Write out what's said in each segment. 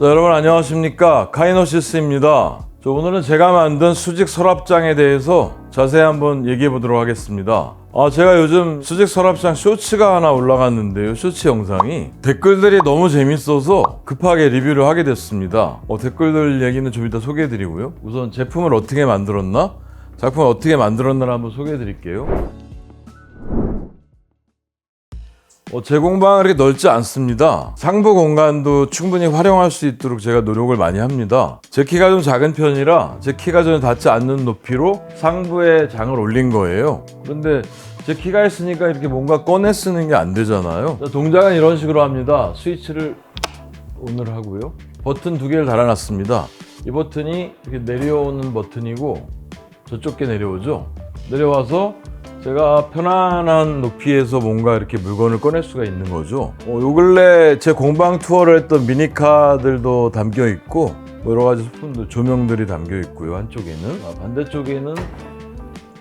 네, 여러분 안녕하십니까, 카이노시스입니다. 오늘은 제가 만든 수직 서랍장에 대해서 자세히 한번 얘기해 보도록 하겠습니다. 제가 요즘 수직 서랍장 쇼츠가 하나 올라갔는데요, 쇼츠 영상이 댓글들이 너무 재밌어서 급하게 리뷰를 하게 됐습니다. 댓글들 얘기는 좀 이따 소개해 드리고요, 우선 제품을 어떻게 만들었나, 작품을 어떻게 만들었나를 한번 소개해 드릴게요. 제 공방은 그렇게 넓지 않습니다. 상부 공간도 충분히 활용할 수 있도록 제가 노력을 많이 합니다. 제 키가 좀 작은 편이라 제 키가 전혀 닿지 않는 높이로 상부에 장을 올린 거예요. 그런데 제 키가 있으니까 이렇게 뭔가 꺼내 쓰는 게 안 되잖아요. 동작은 이런 식으로 합니다. 스위치를 ON을 하고요, 버튼 두 개를 달아놨습니다. 이 버튼이 이렇게 내려오는 버튼이고 저쪽 게 내려오죠. 내려와서 제가 편안한 높이에서 뭔가 이렇게 물건을 꺼낼 수가 있는 거죠. 요 근래 제 공방 투어를 했던 미니카들도 담겨 있고, 여러 가지 소품들, 조명들이 담겨 있고요. 한쪽에는, 반대쪽에는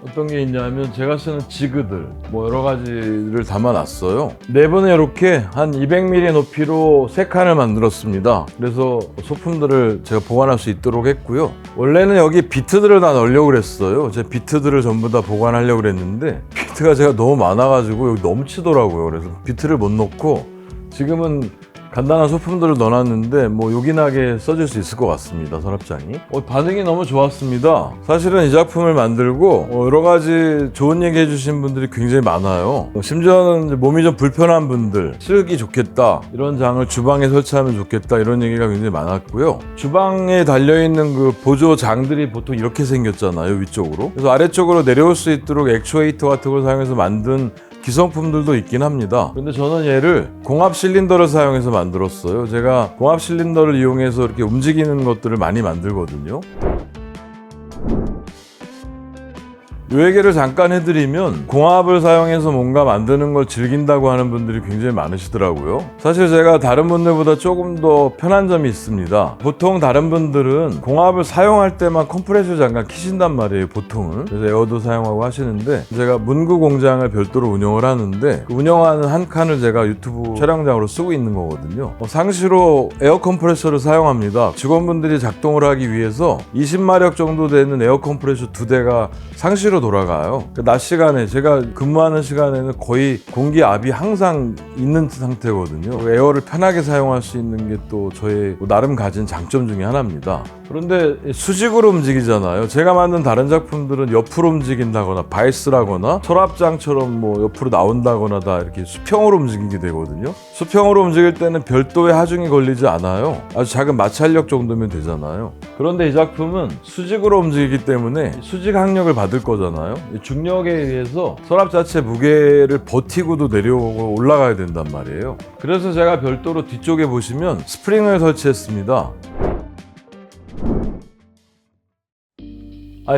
어떤 게 있냐면 제가 쓰는 지그들, 여러 가지를 담아놨어요. 내부는 이렇게 한 200mm 높이로 3칸을 만들었습니다. 그래서 소품들을 제가 보관할 수 있도록 했고요. 원래는 여기 비트들을 다 넣으려고 그랬어요. 제 비트들을 전부 다 보관하려고 그랬는데 비트가 제가 너무 많아가지고 여기 넘치더라고요. 그래서 비트를 못 넣고 지금은 간단한 소품들을 넣어놨는데 요긴하게 써질 수 있을 것 같습니다, 서랍장이. 반응이 너무 좋았습니다. 사실은 이 작품을 만들고 여러 가지 좋은 얘기 해주신 분들이 굉장히 많아요. 심지어는 몸이 좀 불편한 분들, 쓰기 좋겠다, 이런 장을 주방에 설치하면 좋겠다, 이런 얘기가 굉장히 많았고요. 주방에 달려있는 그 보조 장들이 보통 이렇게 생겼잖아요, 위쪽으로. 그래서 아래쪽으로 내려올 수 있도록 액추에이터 같은 걸 사용해서 만든 기성품들도 있긴 합니다. 근데 저는 얘를 공합 실린더를 사용해서 만들었어요. 제가 공합 실린더를 이용해서 이렇게 움직이는 것들을 많이 만들거든요. 요 얘기를 잠깐 해드리면, 공합을 사용해서 뭔가 만드는 걸 즐긴다고 하는 분들이 굉장히 많으시더라고요. 사실 제가 다른 분들보다 조금 더 편한 점이 있습니다. 보통 다른 분들은 공합을 사용할 때만 컴프레셔 잠깐 키신단 말이에요, 보통은. 그래서 에어도 사용하고 하시는데, 제가 문구 공장을 별도로 운영을 하는데 그 운영하는 한 칸을 제가 유튜브 촬영장으로 쓰고 있는 거거든요. 상시로 에어 컴프레셔를 사용합니다. 직원분들이 작동을 하기 위해서 20마력 정도 되는 에어 컴프레셔 2대가 상시로 돌아가요. 낮 시간에, 제가 근무하는 시간에는 거의 공기압이 항상 있는 상태거든요. 에어를 편하게 사용할 수 있는 게 또 저의 나름 가진 장점 중에 하나입니다. 그런데 수직으로 움직이잖아요. 제가 만든 다른 작품들은 옆으로 움직인다거나 바이스라거나 서랍장처럼 옆으로 나온다거나 다 이렇게 수평으로 움직이게 되거든요. 수평으로 움직일 때는 별도의 하중이 걸리지 않아요. 아주 작은 마찰력 정도면 되잖아요. 그런데 이 작품은 수직으로 움직이기 때문에 수직 항력을 받을 거잖아요. 중력에 의해서 서랍 자체 무게를 버티고도 내려오고 올라가야 된단 말이에요. 그래서 제가 별도로 뒤쪽에 보시면 스프링을 설치했습니다.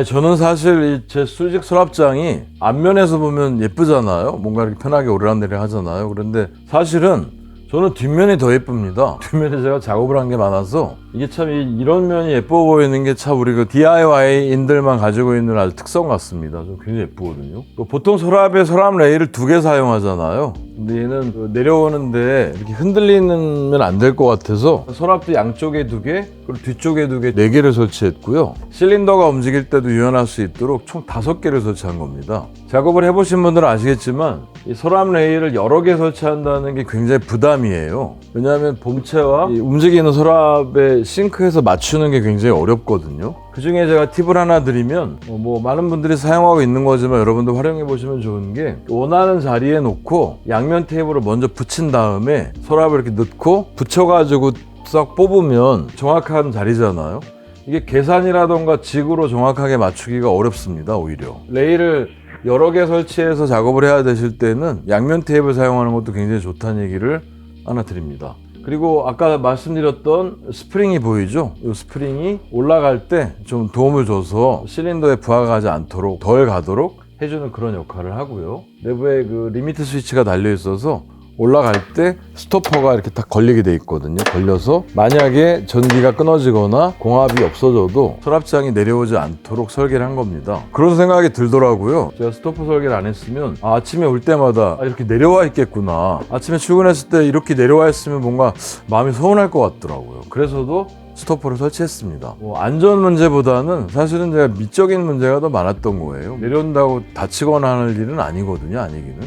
저는 사실 제 수직 서랍장이 앞면에서 보면 예쁘잖아요. 뭔가 이렇게 편하게 오르락내리락 하잖아요. 그런데 사실은 저는 뒷면이 더 예쁩니다. 뒷면에 제가 작업을 한 게 많아서 이게 참 이런 면이 예뻐 보이는 게 참 우리 DIY인들만 가지고 있는 아주 특성 같습니다. 좀 굉장히 예쁘거든요. 보통 서랍에 서랍 레일을 2개 사용하잖아요. 근데 얘는 내려오는데 이렇게 흔들리면 안 될 것 같아서 서랍도 양쪽에 2개, 그리고 뒤쪽에 2개, 4개를 설치했고요. 실린더가 움직일 때도 유연할 수 있도록 총 5개를 설치한 겁니다. 작업을 해보신 분들은 아시겠지만 이 서랍 레일을 여러 개 설치한다는 게 굉장히 부담이에요. 왜냐하면 본체와 이 움직이는 서랍에 싱크해서 맞추는 게 굉장히 어렵거든요. 그 중에 제가 팁을 하나 드리면, 많은 분들이 사용하고 있는 거지만 여러분도 활용해 보시면 좋은 게, 원하는 자리에 놓고 양면 테이프를 먼저 붙인 다음에 서랍을 이렇게 넣고 붙여가지고 싹 뽑으면 정확한 자리잖아요. 이게 계산이라던가 직으로 정확하게 맞추기가 어렵습니다. 오히려 레일을 여러 개 설치해서 작업을 해야 되실 때는 양면 테이프를 사용하는 것도 굉장히 좋다는 얘기를 하나 드립니다. 그리고 아까 말씀드렸던 스프링이 보이죠? 이 스프링이 올라갈 때 좀 도움을 줘서 실린더에 부하가 가지 않도록, 덜 가도록 해주는 그런 역할을 하고요. 내부에 그 리미트 스위치가 달려 있어서 올라갈 때 스토퍼가 이렇게 딱 걸리게 돼 있거든요. 걸려서 만약에 전기가 끊어지거나 공압이 없어져도 서랍장이 내려오지 않도록 설계를 한 겁니다. 그런 생각이 들더라고요. 제가 스토퍼 설계를 안 했으면 아침에 올 때마다 이렇게 내려와 있겠구나. 아침에 출근했을 때 이렇게 내려와 있으면 뭔가 마음이 서운할 것 같더라고요. 그래서도 스토퍼를 설치했습니다. 안전 문제보다는 사실은 제가 미적인 문제가 더 많았던 거예요. 내려온다고 다치거나 하는 일은 아니거든요, 아니기는.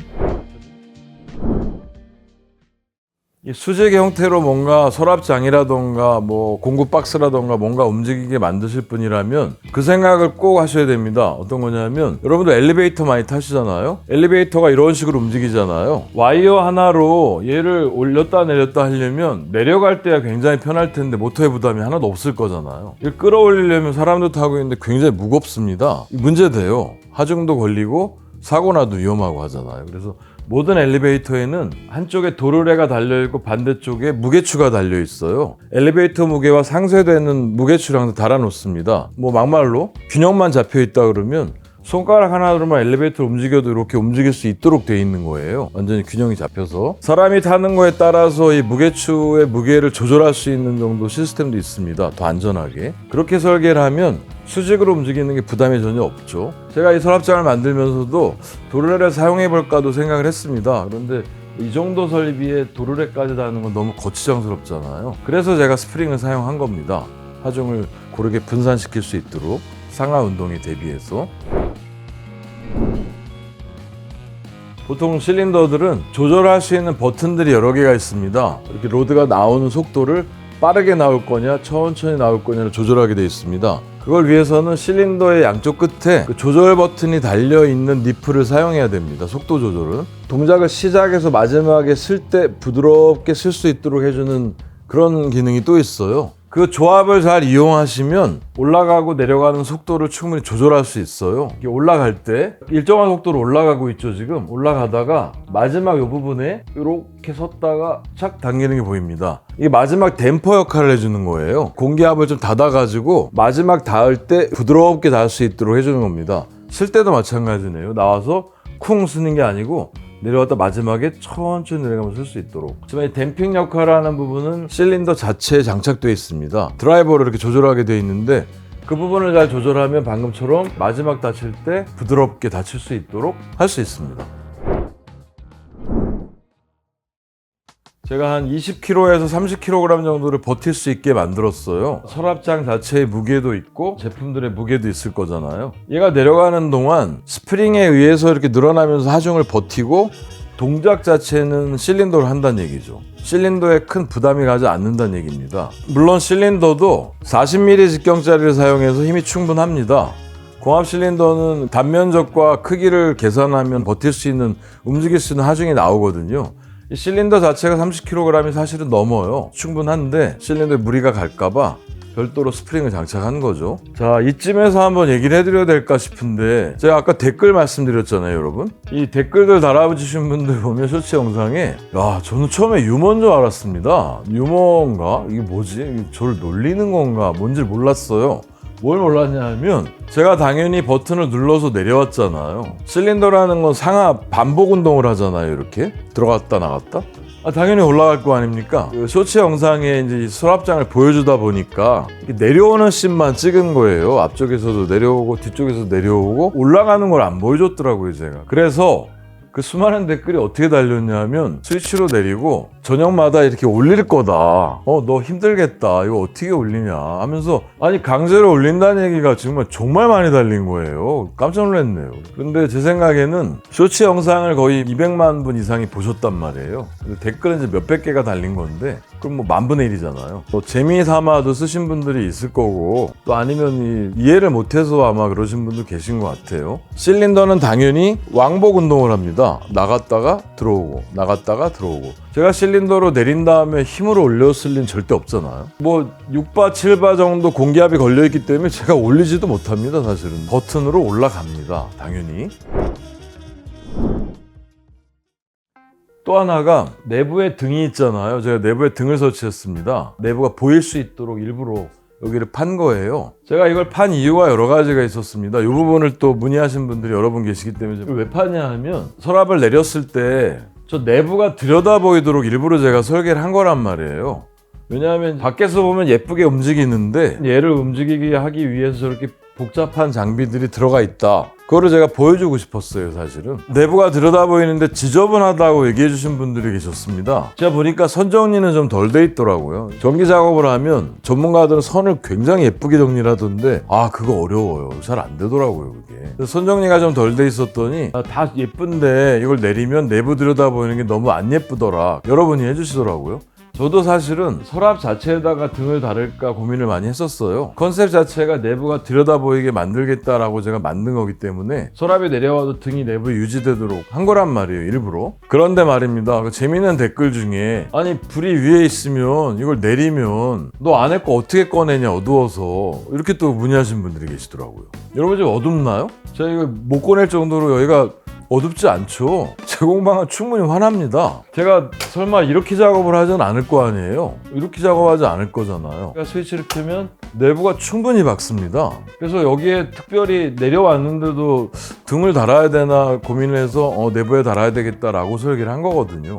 이 수직의 형태로 뭔가 서랍장이라던가 뭐 공구 박스라던가 뭔가 움직이게 만드실 분이라면 그 생각을 꼭 하셔야 됩니다. 어떤 거냐면 여러분도 엘리베이터 많이 타시잖아요. 엘리베이터가 이런 식으로 움직이잖아요. 와이어 하나로 얘를 올렸다 내렸다 하려면 내려갈 때가 굉장히 편할 텐데 모터의 부담이 하나도 없을 거잖아요. 이걸 끌어올리려면 사람도 타고 있는데 굉장히 무겁습니다. 문제돼요. 하중도 걸리고 사고 나도 위험하고 하잖아요. 그래서 모든 엘리베이터에는 한쪽에 도르래가 달려있고 반대쪽에 무게추가 달려있어요. 엘리베이터 무게와 상쇄되는 무게추를 달아놓습니다. 뭐 막말로 균형만 잡혀있다 그러면 손가락 하나로만 엘리베이터를 움직여도 이렇게 움직일 수 있도록 돼 있는 거예요. 완전히 균형이 잡혀서 사람이 타는 거에 따라서 이 무게추의 무게를 조절할 수 있는 정도 시스템도 있습니다. 더 안전하게. 그렇게 설계를 하면 수직으로 움직이는 게 부담이 전혀 없죠. 제가 이 서랍장을 만들면서도 도르래를 사용해 볼까도 생각을 했습니다. 그런데 이 정도 설비에 도르래까지 다는 건 너무 거추장스럽잖아요. 그래서 제가 스프링을 사용한 겁니다. 하중을 고르게 분산시킬 수 있도록 상하 운동에 대비해서. 보통 실린더들은 조절할 수 있는 버튼들이 여러 개가 있습니다. 이렇게 로드가 나오는 속도를 빠르게 나올 거냐 천천히 나올 거냐를 조절하게 되어 있습니다. 그걸 위해서는 실린더의 양쪽 끝에 그 조절 버튼이 달려있는 니플을 사용해야 됩니다. 속도 조절은 동작을 시작해서 마지막에 쓸 때 부드럽게 쓸 수 있도록 해주는 그런 기능이 또 있어요. 그 조합을 잘 이용하시면 올라가고 내려가는 속도를 충분히 조절할 수 있어요. 이렇게 올라갈 때 일정한 속도로 올라가고 있죠. 지금 올라가다가 마지막 이 부분에 이렇게 섰다가 착 당기는 게 보입니다. 이게 마지막 댐퍼 역할을 해주는 거예요. 공기압을 좀 닫아가지고 마지막 닿을 때 부드럽게 닿을 수 있도록 해주는 겁니다. 쓸 때도 마찬가지네요. 나와서 쿵 쓰는 게 아니고 내려왔다 마지막에 천천히 내려가면서 쓸 수 있도록. 하지만 이 댐핑 역할을 하는 부분은 실린더 자체에 장착되어 있습니다. 드라이버로 이렇게 조절하게 되어 있는데 그 부분을 잘 조절하면 방금처럼 마지막 닫힐 때 부드럽게 닫힐 수 있도록 할 수 있습니다. 제가 한 20kg에서 30kg 정도를 버틸 수 있게 만들었어요. 서랍장 자체의 무게도 있고 제품들의 무게도 있을 거잖아요. 얘가 내려가는 동안 스프링에 의해서 이렇게 늘어나면서 하중을 버티고 동작 자체는 실린더를 한다는 얘기죠. 실린더에 큰 부담이 가지 않는다는 얘기입니다. 물론 실린더도 40mm 직경짜리를 사용해서 힘이 충분합니다. 공합 실린더는 단면적과 크기를 계산하면 버틸 수 있는, 움직일 수 있는 하중이 나오거든요. 이 실린더 자체가 30kg이 사실은 넘어요. 충분한데 실린더에 무리가 갈까봐 별도로 스프링을 장착한 거죠. 자, 이쯤에서 한번 얘기를 해드려야 될까 싶은데 제가 아까 댓글 말씀드렸잖아요, 여러분. 이 댓글들 달아주신 분들 보면 쇼츠 영상에 야, 저는 처음에 유머인 줄 알았습니다. 유머인가? 이게 뭐지? 저를 놀리는 건가? 뭔지 몰랐어요. 뭘 몰랐냐 하면 제가 당연히 버튼을 눌러서 내려왔잖아요. 실린더라는 건 상하 반복 운동을 하잖아요. 이렇게 들어갔다 나갔다. 당연히 올라갈 거 아닙니까? 그 쇼츠 영상에 이제 서랍장을 보여주다 보니까 내려오는 씬만 찍은 거예요. 앞쪽에서도 내려오고 뒤쪽에서 내려오고 올라가는 걸 안 보여줬더라고요, 제가. 그래서 그 수많은 댓글이 어떻게 달렸냐면 스위치로 내리고 저녁마다 이렇게 올릴 거다. 너 힘들겠다. 이거 어떻게 올리냐 하면서 아니 강제로 올린다는 얘기가 정말 많이 달린 거예요. 깜짝 놀랐네요. 그런데 제 생각에는 쇼츠 영상을 거의 200만 분 이상이 보셨단 말이에요. 댓글은 이제 몇백 개가 달린 건데 그럼 뭐 10,000분의 1이잖아요. 또 재미 삼아도 쓰신 분들이 있을 거고 또 아니면 이해를 못해서 아마 그러신 분도 계신 것 같아요. 실린더는 당연히 왕복 운동을 합니다. 나갔다가 들어오고 나갔다가 들어오고. 제가 실린더로 내린 다음에 힘으로 올렸을 리는 절대 없잖아요. 뭐 6바 7바 정도 공기압이 걸려있기 때문에 제가 올리지도 못합니다. 사실은 버튼으로 올라갑니다. 당연히. 또 하나가 내부에 등이 있잖아요. 제가 내부에 등을 설치했습니다. 내부가 보일 수 있도록 일부러 여기를 판 거예요. 제가 이걸 판 이유가 여러 가지가 있었습니다. 이 부분을 또 문의하신 분들이 여러 분 계시기 때문에 왜 파냐 하면 서랍을 내렸을 때 저 내부가 들여다 보이도록 일부러 제가 설계를 한 거란 말이에요. 왜냐하면 밖에서 보면 예쁘게 움직이는데 얘를 움직이게 하기 위해서 저렇게 복잡한 장비들이 들어가 있다. 그거를 제가 보여주고 싶었어요, 사실은. 내부가 들여다 보이는데 지저분하다고 얘기해 주신 분들이 계셨습니다. 제가 보니까 선 정리는 좀 덜 돼 있더라고요. 전기 작업을 하면 전문가들은 선을 굉장히 예쁘게 정리를 하던데 그거 어려워요. 잘 안 되더라고요, 그게. 그래서 선 정리가 좀 덜 돼 있었더니 다 예쁜데 이걸 내리면 내부 들여다 보이는 게 너무 안 예쁘더라. 여러분이 해주시더라고요. 저도 사실은 서랍 자체에다가 등을 달을까 고민을 많이 했었어요. 컨셉 자체가 내부가 들여다보이게 만들겠다라고 제가 만든 거기 때문에 서랍에 내려와도 등이 내부에 유지되도록 한 거란 말이에요, 일부러. 그런데 말입니다. 그 재미있는 댓글 중에 아니 불이 위에 있으면 이걸 내리면 너 안에 거 어떻게 꺼내냐 어두워서 이렇게 또 문의하신 분들이 계시더라고요. 여러분 지금 어둡나요? 제가 이거 못 꺼낼 정도로 여기가 어둡지 않죠. 제 공방은 충분히 환합니다. 제가 설마 이렇게 작업을 하진 않을 거 아니에요. 이렇게 작업하지 않을 거잖아요. 그러니까 스위치를 켜면 내부가 충분히 밝습니다. 그래서 여기에 특별히 내려왔는데도 등을 달아야 되나 고민을 해서 내부에 달아야 되겠다라고 설계를 한 거거든요.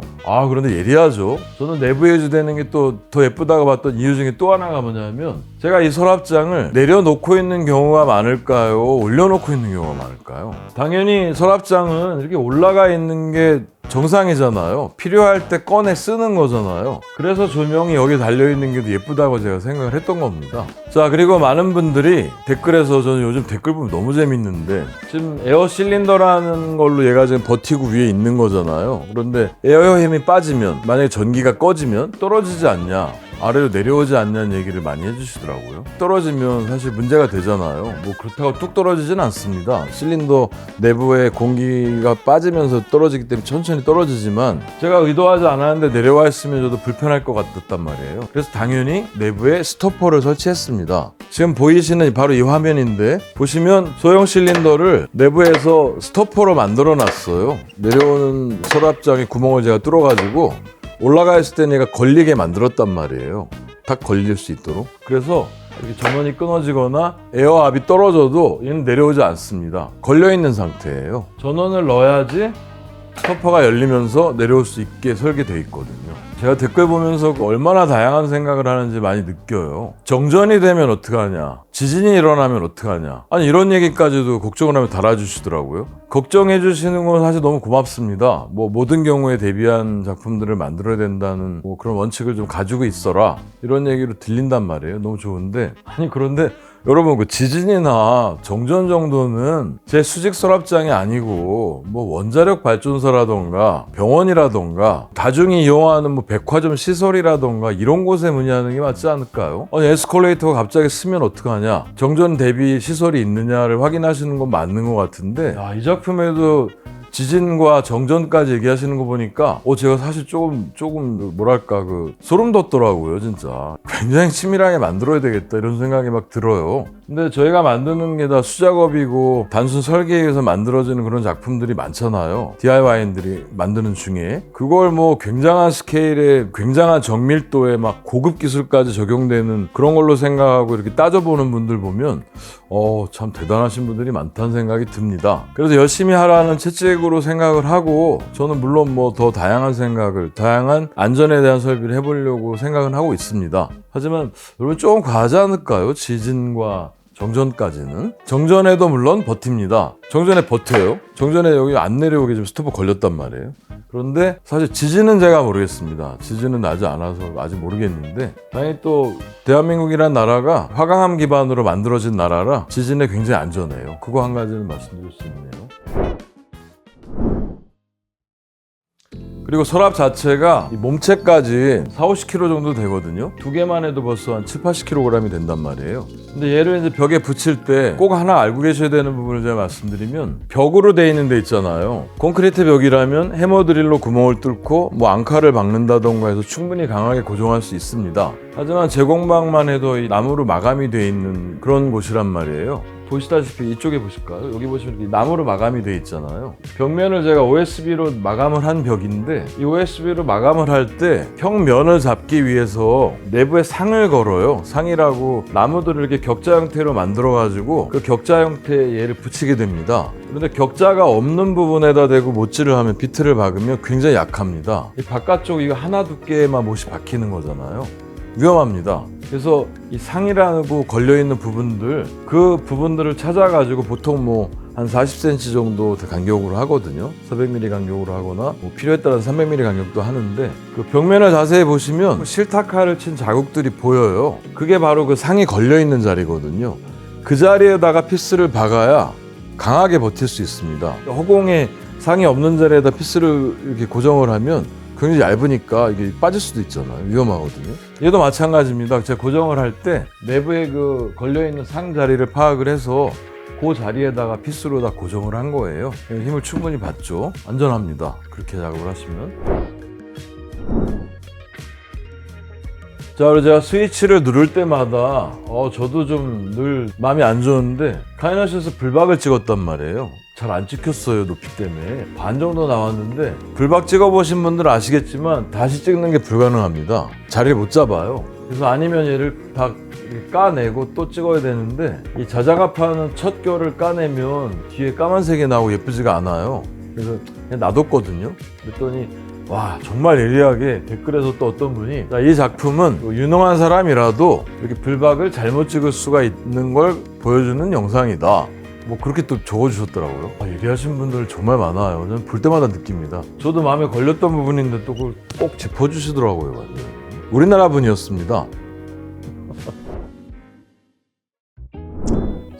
그런데 예리하죠. 저는 내부에 유지되는 게 또 더 예쁘다고 봤던 이유 중에 또 하나가 뭐냐면 제가 이 서랍장을 내려놓고 있는 경우가 많을까요? 올려놓고 있는 경우가 많을까요? 당연히 서랍장은 이렇게 올라가 있는 게 정상이잖아요. 필요할 때 꺼내 쓰는 거잖아요. 그래서 조명이 여기 달려있는 게 더 예쁘다고 제가 생각을 했던 겁니다. 자, 그리고 많은 분들이 댓글에서 저는 요즘 댓글 보면 너무 재밌는데 지금 에어 실린더라는 걸로 얘가 지금 버티고 위에 있는 거잖아요. 그런데 에어 힘이 빠지면 만약에 전기가 꺼지면 떨어지지 않냐, 아래로 내려오지 않냐는 얘기를 많이 해주시더라고요. 떨어지면 사실 문제가 되잖아요. 뭐 그렇다고 뚝 떨어지진 않습니다. 실린더 내부에 공기가 빠지면서 떨어지기 때문에 천천히 떨어지지만 제가 의도하지 않았는데 내려와 있으면 저도 불편할 것 같았단 말이에요. 그래서 당연히 내부에 스토퍼를 설치했습니다. 지금 보이시는 바로 이 화면인데 보시면 소형 실린더를 내부에서 스토퍼로 만들어 놨어요. 내려오는 서랍장에 구멍을 제가 뚫어가지고 올라가 있을 때는 얘가 걸리게 만들었단 말이에요. 딱 걸릴 수 있도록. 그래서 이렇게 전원이 끊어지거나 에어압이 떨어져도 얘는 내려오지 않습니다. 걸려있는 상태예요. 전원을 넣어야지 스토퍼가 열리면서 내려올 수 있게 설계되어 있거든요. 제가 댓글 보면서 얼마나 다양한 생각을 하는지 많이 느껴요. 정전이 되면 어떡하냐, 지진이 일어나면 어떡하냐, 아니 이런 얘기까지도 걱정을 하면 달아주시더라고요. 걱정해 주시는 건 사실 너무 고맙습니다. 뭐 모든 경우에 대비한 작품들을 만들어야 된다는 뭐 그런 원칙을 좀 가지고 있어라, 이런 얘기로 들린단 말이에요. 너무 좋은데 아니 그런데 여러분 그 지진이나 정전 정도는 제 수직 서랍장이 아니고 뭐 원자력 발전소라던가 병원이라던가 다중이 이용하는 뭐 백화점 시설이라던가 이런 곳에 문의하는 게 맞지 않을까요? 아니 에스컬레이터가 갑자기 쓰면 어떡하냐, 정전 대비 시설이 있느냐를 확인하시는 건 맞는 것 같은데 이 작품에도 지진과 정전까지 얘기하시는 거 보니까 제가 사실 조금 뭐랄까 소름 돋더라고요. 진짜 굉장히 치밀하게 만들어야 되겠다 이런 생각이 막 들어요. 근데 저희가 만드는 게 다 수작업이고 단순 설계에 의해서 만들어지는 그런 작품들이 많잖아요. DIY인들이 만드는 중에 그걸 뭐 굉장한 스케일에 굉장한 정밀도에 막 고급 기술까지 적용되는 그런 걸로 생각하고 이렇게 따져보는 분들 보면 참 대단하신 분들이 많다는 생각이 듭니다. 그래서 열심히 하라는 채찍으로 생각을 하고 저는 물론 뭐 더 다양한 안전에 대한 설비를 해보려고 생각은 하고 있습니다. 하지만 여러분 조금 과하지 않을까요? 지진과 정전까지는. 정전에도 물론 버팁니다. 정전에 버텨요. 정전에 여기 안 내려오게 좀 스토퍼 걸렸단 말이에요. 그런데 사실 지진은 제가 모르겠습니다. 지진은 나지 않아서 아직 모르겠는데 당연히 또 대한민국이란 나라가 화강암 기반으로 만들어진 나라라 지진에 굉장히 안전해요. 그거 한 가지는 말씀드릴 수 있네요. 그리고 서랍 자체가 몸체까지 4-50kg 정도 되거든요. 두 개만 해도 벌써 한 7-80kg이 된단 말이에요. 근데 얘를 이제 벽에 붙일 때 꼭 하나 알고 계셔야 되는 부분을 제가 말씀드리면 벽으로 돼 있는 데 있잖아요. 콘크리트 벽이라면 해머 드릴로 구멍을 뚫고 뭐 앙카를 박는다던가 해서 충분히 강하게 고정할 수 있습니다. 하지만 제 공방만 해도 이 나무로 마감이 돼 있는 그런 곳이란 말이에요. 보시다시피 이쪽에 보실까요? 여기 보시면 이렇게 나무로 마감이 되어 있잖아요. 벽면을 제가 OSB로 마감을 한 벽인데 이 OSB로 마감을 할 때 벽면을 잡기 위해서 내부에 상을 걸어요. 상이라고 나무들을 이렇게 격자 형태로 만들어 가지고 그 격자 형태에 얘를 붙이게 됩니다. 그런데 격자가 없는 부분에다 대고 못질을 하면 비트를 박으면 굉장히 약합니다. 이 바깥쪽 이거 하나 두께만 못이 박히는 거잖아요. 위험합니다. 그래서 이 상이라고 걸려있는 부분들, 그 부분들을 찾아가지고 보통 뭐 한 40cm 정도 간격으로 하거든요. 400mm 간격으로 하거나 뭐 필요에 따라 300mm 간격도 하는데 그 벽면을 자세히 보시면 실타카를 친 자국들이 보여요. 그게 바로 그 상이 걸려있는 자리거든요. 그 자리에다가 피스를 박아야 강하게 버틸 수 있습니다. 허공에 상이 없는 자리에다 피스를 이렇게 고정을 하면 굉장히 얇으니까 이게 빠질 수도 있잖아요. 위험하거든요. 얘도 마찬가지입니다. 제가 고정을 할 때 내부에 그 걸려있는 상 자리를 파악을 해서 그 자리에다가 피스로 다 고정을 한 거예요. 힘을 충분히 받죠. 안전합니다. 그렇게 작업을 하시면. 자, 그리고 제가 스위치를 누를 때마다 저도 좀 늘 마음이 안 좋은데 카이너시에서 불박을 찍었단 말이에요. 잘 안 찍혔어요, 높이 때문에. 반 정도 나왔는데 불박 찍어보신 분들은 아시겠지만 다시 찍는 게 불가능합니다. 자리를 못 잡아요. 그래서 아니면 얘를 다 까내고 또 찍어야 되는데 이 자작합하는 첫 결을 까내면 뒤에 까만색이 나오고 예쁘지가 않아요. 그래서 그냥 놔뒀거든요. 그랬더니 와, 정말 예리하게 댓글에서 또 어떤 분이 이 작품은 유능한 사람이라도 이렇게 불박을 잘못 찍을 수가 있는 걸 보여주는 영상이다. 뭐 그렇게 또 적어주셨더라고요. 예리하신 분들 정말 많아요. 저는 볼 때마다 느낍니다. 저도 마음에 걸렸던 부분인데 또 그걸 꼭 짚어주시더라고요. 우리나라 분이었습니다.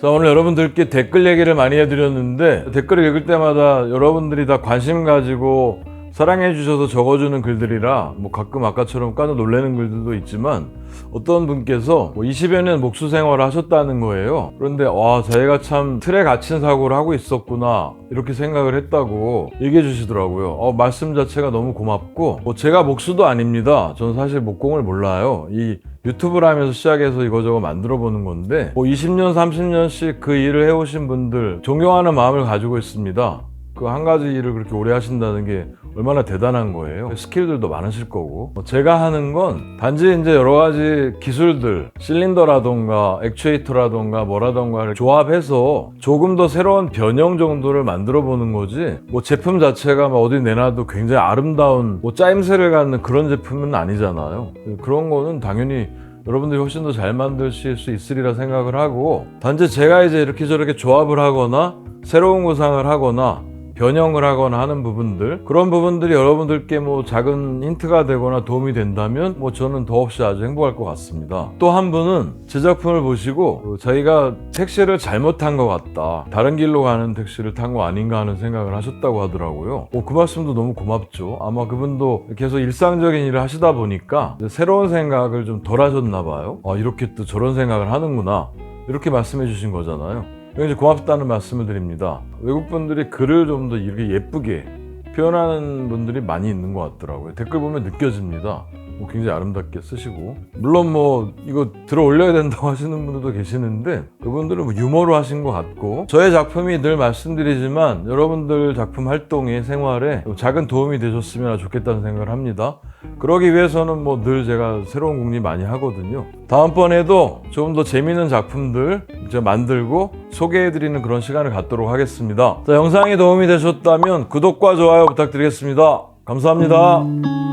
자, 오늘 여러분들께 댓글 얘기를 많이 해드렸는데 댓글을 읽을 때마다 여러분들이 다 관심 가지고 사랑해 주셔서 적어주는 글들이라 뭐 가끔 아까처럼 깜짝 놀라는 글들도 있지만 어떤 분께서 20여 년 목수 생활을 하셨다는 거예요. 그런데 와, 자기가 참 틀에 갇힌 사고를 하고 있었구나 이렇게 생각을 했다고 얘기해 주시더라고요. 말씀 자체가 너무 고맙고 제가 목수도 아닙니다. 저는 사실 목공을 몰라요. 이 유튜브를 하면서 시작해서 이거저거 만들어 보는 건데 20년 30년씩 그 일을 해오신 분들 존경하는 마음을 가지고 있습니다. 그 한 가지 일을 그렇게 오래 하신다는 게 얼마나 대단한 거예요. 스킬들도 많으실 거고 제가 하는 건 단지 이제 여러 가지 기술들 실린더라던가 액추에이터라던가 뭐라던가를 조합해서 조금 더 새로운 변형 정도를 만들어 보는 거지 제품 자체가 막 어디 내놔도 굉장히 아름다운 짜임새를 갖는 그런 제품은 아니잖아요. 그런 거는 당연히 여러분들이 훨씬 더 잘 만드실 수 있으리라 생각을 하고 단지 제가 이제 이렇게 저렇게 조합을 하거나 새로운 구상을 하거나 변형을 하거나 하는 부분들 그런 부분들이 여러분들께 작은 힌트가 되거나 도움이 된다면 저는 더없이 아주 행복할 것 같습니다. 또 한 분은 제 작품을 보시고 자기가 택시를 잘못한 것 같다. 다른 길로 가는 택시를 탄 거 아닌가 하는 생각을 하셨다고 하더라고요. 그 말씀도 너무 고맙죠. 아마 그분도 계속 일상적인 일을 하시다 보니까 새로운 생각을 좀 덜 하셨나 봐요. 이렇게 또 저런 생각을 하는구나 이렇게 말씀해 주신 거잖아요. 굉장히 고맙다는 말씀을 드립니다. 외국분들이 글을 좀 더 이렇게 예쁘게 표현하는 분들이 많이 있는 것 같더라고요. 댓글 보면 느껴집니다. 굉장히 아름답게 쓰시고 물론 이거 들어 올려야 된다고 하시는 분들도 계시는데 그분들은 유머로 하신 것 같고 저의 작품이 늘 말씀드리지만 여러분들 작품 활동에 생활에 작은 도움이 되셨으면 좋겠다는 생각을 합니다. 그러기 위해서는 늘 제가 새로운 공리 많이 하거든요. 다음번에도 조금 더 재미있는 작품들 제가 만들고 소개해드리는 그런 시간을 갖도록 하겠습니다. 자, 영상이 도움이 되셨다면 구독과 좋아요 부탁드리겠습니다. 감사합니다.